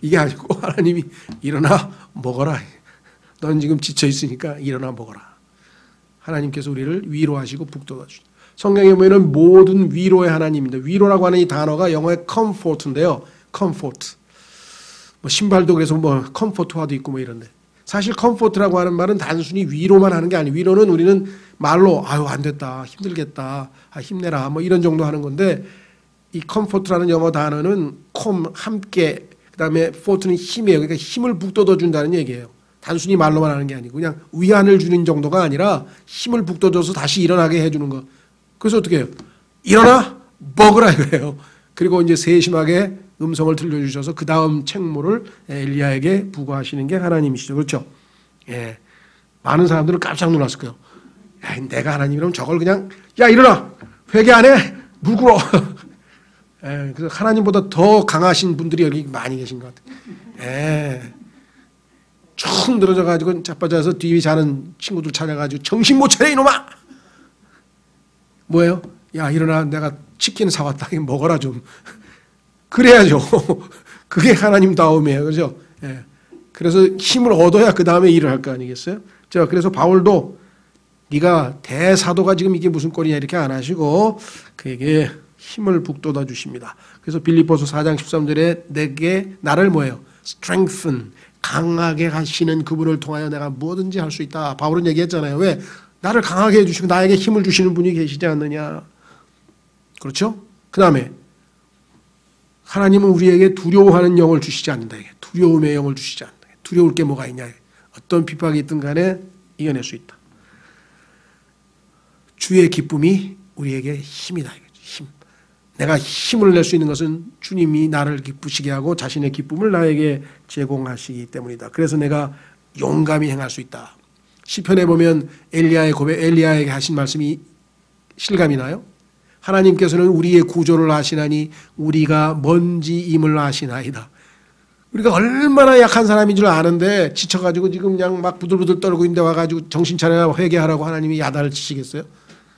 이게 아니고 하나님이 일어나 먹어라. 넌 지금 지쳐 있으니까 일어나 먹어라. 하나님께서 우리를 위로하시고 북돋아 주시다. 성경에 보면 모든 위로의 하나님입니다. 위로라고 하는 이 단어가 영어의 comfort인데요. comfort. 뭐 신발도 그래서 뭐 컴포트화도 있고 뭐 이런데 사실 컴포트라고 하는 말은 단순히 위로만 하는 게 아니에요. 위로는 우리는 말로 아유 안 됐다, 힘들겠다, 힘내라 뭐 이런 정도 하는 건데 이 컴포트라는 영어 단어는 함께 그다음에 포트는 힘이에요. 그러니까 힘을 북돋워 준다는 얘기예요. 단순히 말로만 하는 게 아니고 그냥 위안을 주는 정도가 아니라 힘을 북돋워서 다시 일어나게 해주는 거. 그래서 어떻게 해요? 일어나 먹으라 이거예요. 그리고 이제 세심하게 음성을 들려주셔서 그 다음 책무를 엘리야에게 부과하시는 게 하나님이시죠. 그렇죠? 예. 많은 사람들은 깜짝 놀랐을 거예요. 야, 내가 하나님이라면 저걸 그냥 야 일어나 회개 안 해? 누구로? 예. 그래서 하나님보다 더 강하신 분들이 여기 많이 계신 것 같아요. 예. 쭉 늘어져가지고 자빠져서 뒤에 자는 친구들 찾아가지고 정신 못 차려 이놈아! 뭐예요? 야 일어나 내가 치킨 사왔다. 이거 먹어라 좀. 그래야죠. 그게 하나님 다움이에요. 그죠? 예. 그래서 힘을 얻어야 그 다음에 일을 할 거 아니겠어요? 자, 그래서 바울도 네가 대사도가 지금 이게 무슨 꼴이냐 이렇게 안 하시고 그에게 힘을 북돋아 주십니다. 그래서 빌립보서 4장 13절에 내게 나를 뭐예요? strengthen. 강하게 하시는 그분을 통하여 내가 뭐든지 할 수 있다. 바울은 얘기했잖아요. 왜? 나를 강하게 해주시고 나에게 힘을 주시는 분이 계시지 않느냐. 그렇죠? 그 다음에 하나님은 우리에게 두려워하는 영을 주시지 않는다. 두려움의 영을 주시지 않는다. 두려울 게 뭐가 있냐. 어떤 핍박이 있든 간에 이겨낼 수 있다. 주의 기쁨이 우리에게 힘이다. 힘. 내가 힘을 낼 수 있는 것은 주님이 나를 기쁘시게 하고 자신의 기쁨을 나에게 제공하시기 때문이다. 그래서 내가 용감히 행할 수 있다. 시편에 보면 엘리야에게 하신 말씀이 실감이 나요. 하나님께서는 우리의 구조를 아시나니 우리가 뭔지임을 아시나이다. 우리가 얼마나 약한 사람인 줄 아는데 지쳐가지고 지금 그냥 막 부들부들 떨고 있는데 와가지고 정신 차려라 회개하라고 하나님이 야단을 치시겠어요?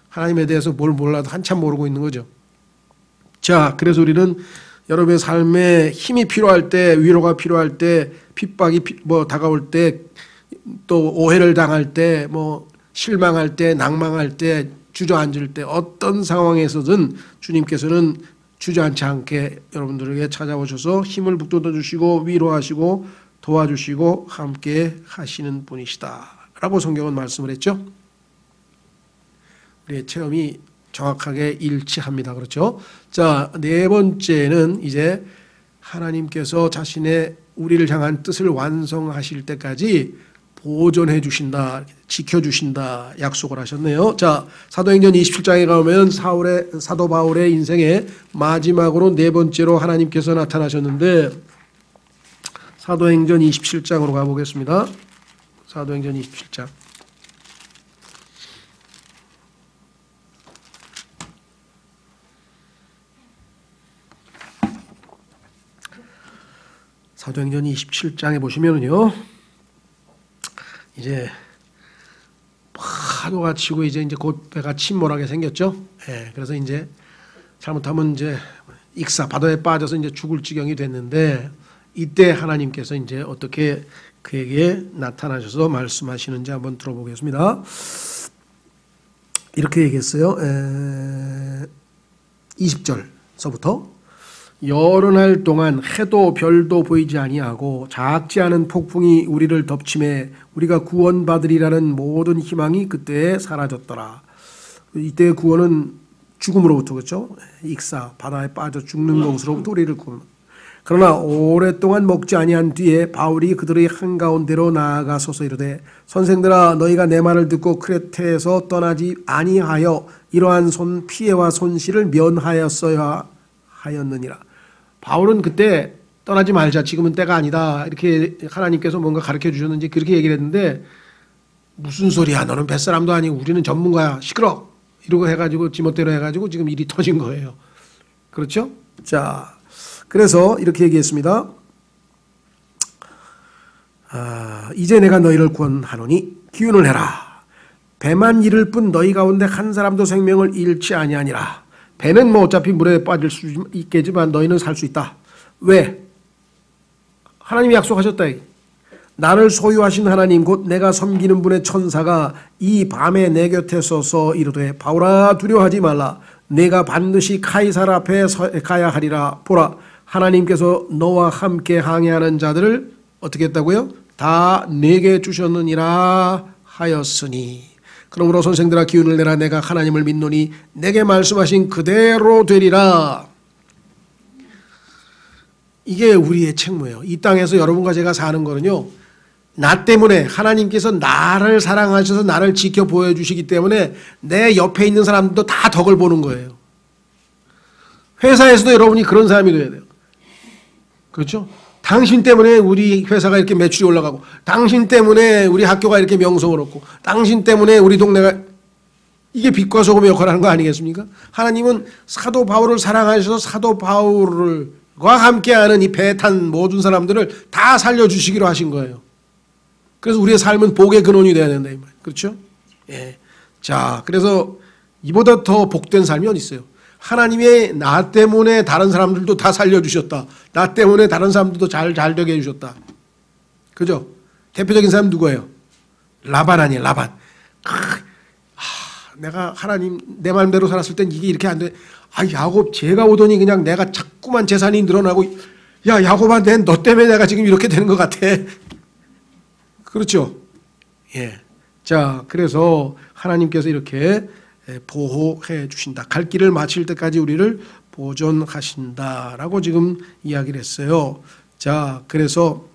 하나님에 대해서 뭘 몰라도 한참 모르고 있는 거죠. 자, 그래서 우리는 여러분의 삶에 힘이 필요할 때, 위로가 필요할 때, 핍박이 다가올 때, 또 오해를 당할 때, 실망할 때, 낭망할 때, 주저앉을 때, 어떤 상황에서든 주님께서는 주저앉지 않게 여러분들에게 찾아오셔서 힘을 북돋워 주시고 위로하시고 도와주시고 함께 하시는 분이시다 라고 성경은 말씀을 했죠. 우리의 체험이 정확하게 일치합니다. 그렇죠? 자, 네 번째는 이제 하나님께서 자신의 우리를 향한 뜻을 완성하실 때까지 보존해 주신다, 지켜 주신다 약속을 하셨네요. 자, 사도행전 27장에 가면 사도 바울의 인생의 마지막으로 네 번째로 하나님께서 나타나셨는데 사도행전 27장으로 가보겠습니다. 사도행전 27장. 사도행전 27장에 보시면은요, 이제 파도가 치고 이제 곧 배가 침몰하게 생겼죠. 예, 그래서 이제 잘못하면 이제 바다에 빠져서 이제 죽을 지경이 됐는데 이때 하나님께서 이제 어떻게 그에게 나타나셔서 말씀하시는지 한번 들어보겠습니다. 이렇게 얘기했어요. 20절서부터 여러 날 동안 해도 별도 보이지 아니하고 작지 않은 폭풍이 우리를 덮침에 우리가 구원받으리라는 모든 희망이 그때에 사라졌더라. 이때의 구원은 죽음으로부터, 그렇죠? 익사, 바다에 빠져 죽는 것으로부터 우리를 구원. 그러나 오랫동안 먹지 아니한 뒤에 바울이 그들의 한가운데로 나아가서서 이르되 선생들아 너희가 내 말을 듣고 크레테에서 떠나지 아니하여 이러한 피해와 손실을 면하였어야 하였느니라. 바울은 그때 떠나지 말자, 지금은 때가 아니다, 이렇게 하나님께서 뭔가 가르쳐 주셨는지 그렇게 얘기를 했는데 무슨 소리야, 너는 뱃사람도 아니고 우리는 전문가야, 시끄러, 이러고 해가지고 지멋대로 해가지고 지금 일이 터진 거예요. 그렇죠? 자, 그래서 이렇게 얘기했습니다. 이제 내가 너희를 구원하노니 기운을 해라. 배만 잃을 뿐 너희 가운데 한 사람도 생명을 잃지 아니하니라. 배는 어차피 물에 빠질 수 있겠지만 너희는 살 수 있다. 왜? 하나님이 약속하셨다. 나를 소유하신 하나님 곧 내가 섬기는 분의 천사가 이 밤에 내 곁에 서서 이르되 바울아 두려워하지 말라. 내가 반드시 카이사르 앞에 가야 하리라. 보라, 하나님께서 너와 함께 항해하는 자들을 어떻게 했다고요? 다 내게 주셨느니라 하였으니. 그러므로 선생들아 기운을 내라. 내가 하나님을 믿노니 내게 말씀하신 그대로 되리라. 이게 우리의 책무예요. 이 땅에서 여러분과 제가 사는 거는요, 나 때문에 하나님께서 나를 사랑하셔서 나를 지켜 보여주시기 때문에 내 옆에 있는 사람들도 다 덕을 보는 거예요. 회사에서도 여러분이 그런 사람이 돼야 돼요. 그렇죠? 당신 때문에 우리 회사가 이렇게 매출이 올라가고, 당신 때문에 우리 학교가 이렇게 명성을 얻고, 당신 때문에 우리 동네가, 이게 빛과 소금의 역할을 하는 거 아니겠습니까? 하나님은 사도 바울을 사랑하셔서 사도 바울과 함께하는 이 배 탄 모든 사람들을 다 살려주시기로 하신 거예요. 그래서 우리의 삶은 복의 근원이 되어야 된다, 이 말. 그렇죠? 예. 자, 그래서 이보다 더 복된 삶이 어디 있어요? 하나님의 나 때문에 다른 사람들도 다 살려주셨다. 나 때문에 다른 사람들도 잘 되게 해주셨다. 그죠? 대표적인 사람 누구예요? 라반 아니에요, 라반. 내가 하나님 내 말대로 살았을 땐 이게 이렇게 안 돼. 야곱 죄가 오더니 그냥 내가 자꾸만 재산이 늘어나고, 야 야곱아 너 때문에 내가 지금 이렇게 되는 것 같아. 그렇죠? 예. 자, 그래서 하나님께서 이렇게 보호해 주신다. 갈 길을 마칠 때까지 우리를 보존하신다라고 지금 이야기를 했어요. 자, 그래서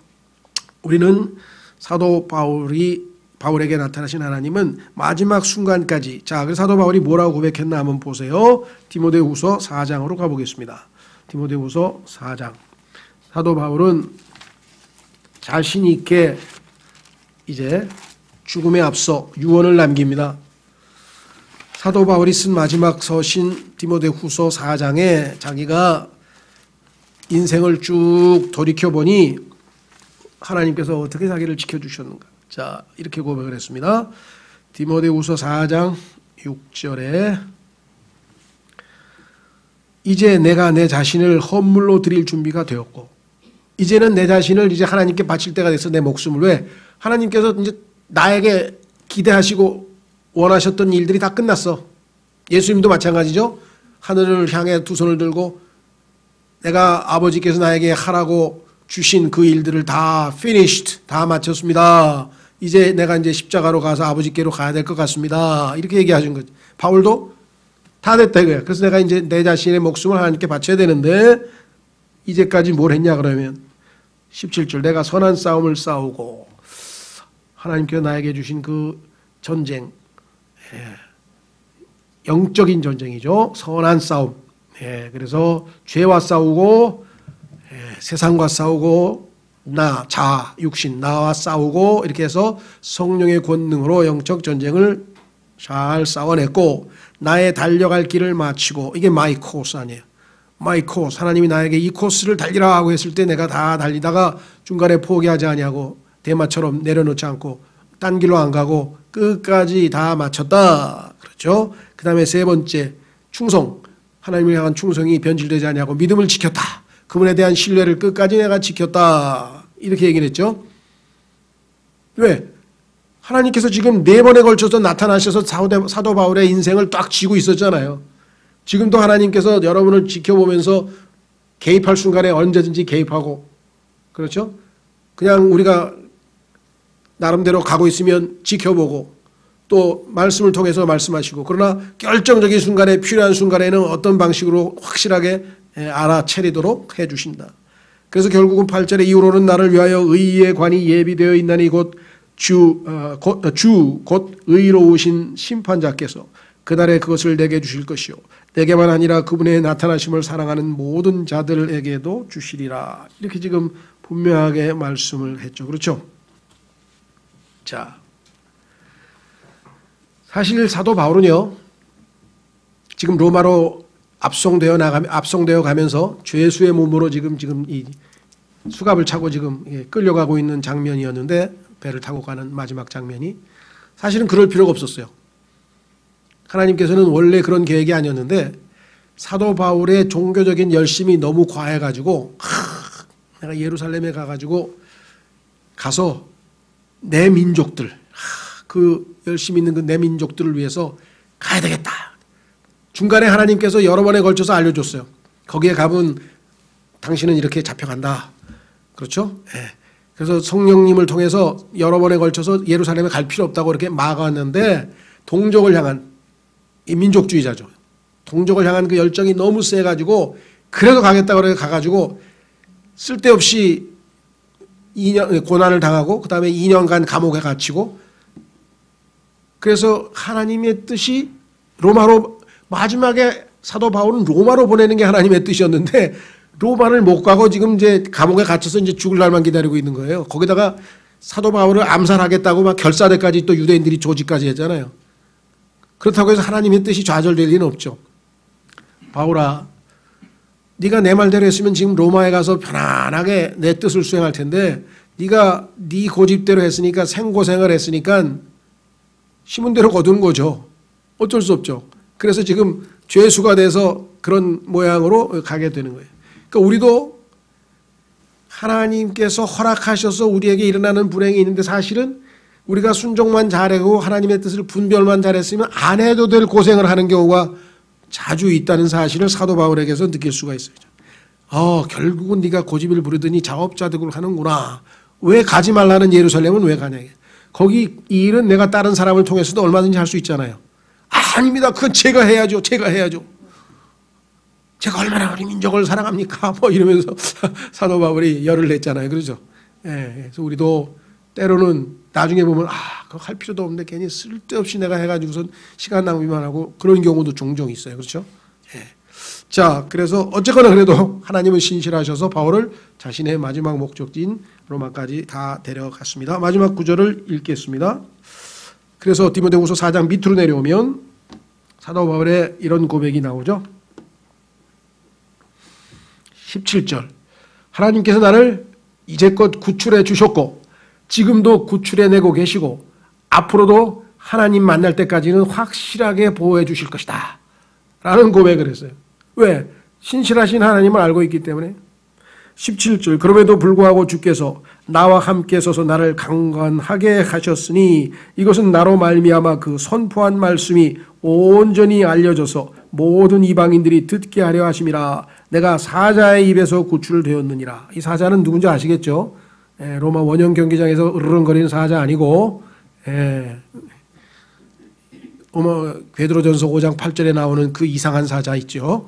우리는 사도 바울에게 나타나신 하나님은 마지막 순간까지. 자, 그래서 사도 바울이 뭐라고 고백했나 한번 보세요. 디모데후서 4장으로 가보겠습니다. 디모데후서 4장. 사도 바울은 자신 있게 이제 죽음에 앞서 유언을 남깁니다. 사도 바울이 쓴 마지막 서신 디모데후서 4장에 자기가 인생을 쭉 돌이켜보니 하나님께서 어떻게 자기를 지켜주셨는가. 자, 이렇게 고백을 했습니다. 디모데후서 4장 6절에 이제 내가 내 자신을 헌물로 드릴 준비가 되었고, 이제는 내 자신을 이제 하나님께 바칠 때가 됐어. 내 목숨을. 왜? 하나님께서 이제 나에게 기대하시고 원하셨던 일들이 다 끝났어. 예수님도 마찬가지죠. 하늘을 향해 두 손을 들고 내가 아버지께서 나에게 하라고 주신 그 일들을 다 finished, 다 마쳤습니다. 이제 내가 이제 십자가로 가서 아버지께로 가야 될 것 같습니다. 이렇게 얘기하신 거죠. 바울도 다 됐다 이거야. 그래서 내가 이제 내 자신의 목숨을 하나님께 바쳐야 되는데 이제까지 뭘 했냐 그러면 17절 내가 선한 싸움을 싸우고 하나님께서 나에게 주신 그 전쟁, 영적인 전쟁이죠. 선한 싸움. 그래서 죄와 싸우고 세상과 싸우고 육신 나와 싸우고 이렇게 해서 성령의 권능으로 영적 전쟁을 잘 싸워냈고 나의 달려갈 길을 마치고 이게 마이 코스 아니에요. 마이 코스. 하나님이 나에게 이 코스를 달리라 하고 했을 때 내가 다 달리다가 중간에 포기하지 아니하고 대마처럼 내려놓지 않고 딴 길로 안 가고 끝까지 다 마쳤다. 그렇죠? 그 다음에 세 번째 충성. 하나님을 향한 충성이 변질되지 아니하고 믿음을 지켰다. 그분에 대한 신뢰를 끝까지 내가 지켰다. 이렇게 얘기를 했죠. 왜? 하나님께서 지금 4번에 걸쳐서 나타나셔서 사도 바울의 인생을 딱 쥐고 있었잖아요. 지금도 하나님께서 여러분을 지켜보면서 개입할 순간에 언제든지 개입하고, 그렇죠? 그냥 우리가 나름대로 가고 있으면 지켜보고 또 말씀을 통해서 말씀하시고, 그러나 결정적인 순간에 필요한 순간에는 어떤 방식으로 확실하게 알아차리도록 해주신다. 그래서 결국은 8절에 이후로는 나를 위하여 의의 관이 예비되어 있나니 곧 의로우신 심판자께서 그날에 그것을 내게 주실 것이요 내게만 아니라 그분의 나타나심을 사랑하는 모든 자들에게도 주시리라. 이렇게 지금 분명하게 말씀을 했죠. 그렇죠? 자, 사실 사도 바울은요, 지금 로마로 압송되어 가면서 죄수의 몸으로 지금 이 수갑을 차고 지금 끌려가고 있는 장면이었는데, 배를 타고 가는 마지막 장면이 사실은 그럴 필요가 없었어요. 하나님께서는 원래 그런 계획이 아니었는데 사도 바울의 종교적인 열심이 너무 과해가지고 내가 예루살렘에 가서 내 민족들, 그 열심히 있는 그 내 민족들을 위해서 가야 되겠다. 중간에 하나님께서 여러 번에 걸쳐서 알려줬어요. 거기에 가면 당신은 이렇게 잡혀간다. 그렇죠? 그래서 성령님을 통해서 여러 번에 걸쳐서 예루살렘에 갈 필요 없다고 이렇게 막았는데, 동족을 향한, 이 민족주의자죠. 동족을 향한 그 열정이 너무 세가지고 그래도 가겠다고 그래 가가지고 쓸데없이 고난을 당하고 그 다음에 2년간 감옥에 갇히고, 그래서 하나님의 뜻이 로마로, 마지막에 사도 바울은 로마로 보내는 게 하나님의 뜻이었는데 로마를 못 가고 지금 이제 감옥에 갇혀서 이제 죽을 날만 기다리고 있는 거예요. 거기다가 사도 바울을 암살하겠다고 막 결사대까지 또 유대인들이 조직까지 했잖아요. 그렇다고 해서 하나님의 뜻이 좌절될 리는 없죠. 바울아, 네가 내 말대로 했으면 지금 로마에 가서 편안하게 내 뜻을 수행할 텐데 네가 네 고집대로 했으니까, 생고생을 했으니까 심은 대로 거둔 거죠. 어쩔 수 없죠. 그래서 지금 죄수가 돼서 그런 모양으로 가게 되는 거예요. 그러니까 우리도 하나님께서 허락하셔서 우리에게 일어나는 불행이 있는데, 사실은 우리가 순종만 잘하고 하나님의 뜻을 분별만 잘했으면 안 해도 될 고생을 하는 경우가 자주 있다는 사실을 사도 바울에게서 느낄 수가 있어요. 결국은 네가 고집을 부르더니 자업자득을 하는구나. 왜 가지 말라는 예루살렘은 왜 가냐. 거기 이 일은 내가 다른 사람을 통해서도 얼마든지 할 수 있잖아요. 아닙니다. 그건 제가 해야죠. 제가 해야죠. 제가 얼마나 우리 민족을 사랑합니까? 뭐 이러면서 사도 바울이 열을 냈잖아요. 그러죠. 예, 그래서 우리도 때로는 나중에 보면 그거 할 필요도 없는데 괜히 쓸데없이 내가 해가지고선 시간 낭비만 하고 그런 경우도 종종 있어요. 그렇죠? 예. 자, 그래서 어쨌거나 그래도 하나님은 신실하셔서 바울을 자신의 마지막 목적지인 로마까지 다 데려갔습니다. 마지막 구절을 읽겠습니다. 그래서 디모데후서 4장 밑으로 내려오면 사도 바울의 이런 고백이 나오죠. 17절 하나님께서 나를 이제껏 구출해 주셨고 지금도 구출해 내고 계시고 앞으로도 하나님 만날 때까지는 확실하게 보호해 주실 것이다 라는 고백을 했어요. 왜? 신실하신 하나님을 알고 있기 때문에. 17절 그럼에도 불구하고 주께서 나와 함께 서서 나를 강건하게 하셨으니 이것은 나로 말미암아 그 선포한 말씀이 온전히 알려져서 모든 이방인들이 듣게 하려 하심이라. 내가 사자의 입에서 구출되었느니라. 이 사자는 누군지 아시겠죠? 로마 원형 경기장에서 으르렁거리는 사자 아니고 베드로전서 5장 8절에 나오는 그 이상한 사자 있죠.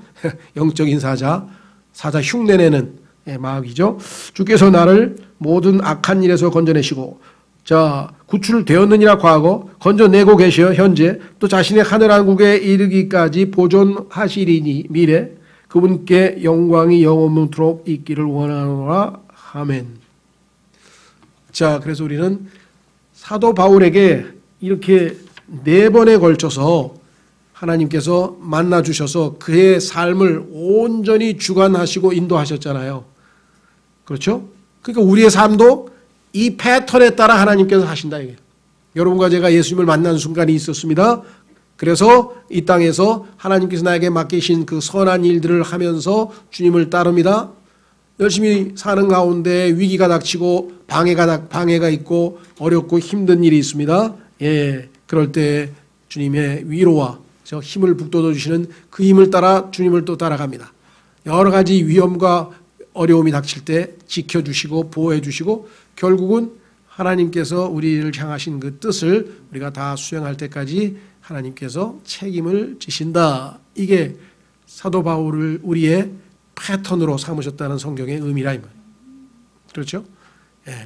영적인 사자 흉내내는 마귀죠. 주께서 나를 모든 악한 일에서 건져내시고 자 구출되었느니라 과거 건져내고 계셔 현재 또 자신의 하늘왕국에 이르기까지 보존하시리니 미래 그분께 영광이 영원토록 있기를 원하노라. 아멘. 자 그래서 우리는 사도 바울에게 이렇게 4번에 걸쳐서 하나님께서 만나 주셔서 그의 삶을 온전히 주관하시고 인도하셨잖아요. 그렇죠? 그러니까 우리의 삶도 이 패턴에 따라 하나님께서 하신다 이게. 여러분과 제가 예수님을 만난 순간이 있었습니다. 그래서 이 땅에서 하나님께서 나에게 맡기신 그 선한 일들을 하면서 주님을 따릅니다. 열심히 사는 가운데 위기가 닥치고 방해가 있고 어렵고 힘든 일이 있습니다. 그럴 때 주님의 위로와 힘을 북돋워 주시는 그 힘을 따라 주님을 또 따라갑니다. 여러 가지 위험과 어려움이 닥칠 때 지켜주시고 보호해주시고 결국은 하나님께서 우리를 향하신 그 뜻을 우리가 다 수행할 때까지 하나님께서 책임을 지신다. 이게 사도 바울을 우리의 패턴으로 삼으셨다는 성경의 의미라 이 말이에요. 그렇죠?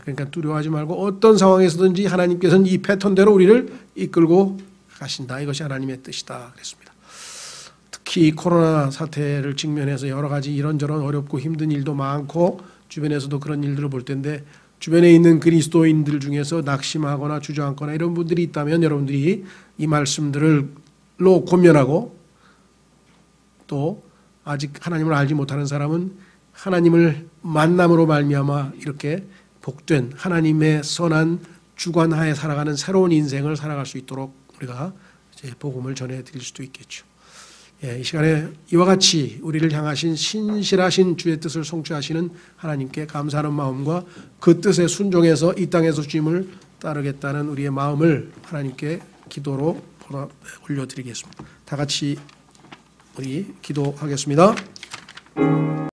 그러니까 두려워하지 말고 어떤 상황에서든지 하나님께서는 이 패턴대로 우리를 이끌고 가신다. 이것이 하나님의 뜻이다. 그랬습니다. 특히 코로나 사태를 직면해서 여러 가지 이런저런 어렵고 힘든 일도 많고 주변에서도 그런 일들을 볼 텐데 주변에 있는 그리스도인들 중에서 낙심하거나 주저앉거나 이런 분들이 있다면 여러분들이 이 말씀들로 권면하고 또 아직 하나님을 알지 못하는 사람은 하나님을 만남으로 말미암아 이렇게 복된 하나님의 선한 주관하에 살아가는 새로운 인생을 살아갈 수 있도록 우리가 이제 복음을 전해드릴 수도 있겠죠. 이 시간에 이와 같이 우리를 향하신 신실하신 주의 뜻을 성취하시는 하나님께 감사하는 마음과 그 뜻에 순종해서 이 땅에서 주님을 따르겠다는 우리의 마음을 하나님께 기도로 올려드리겠습니다. 다 같이 우리 기도하겠습니다.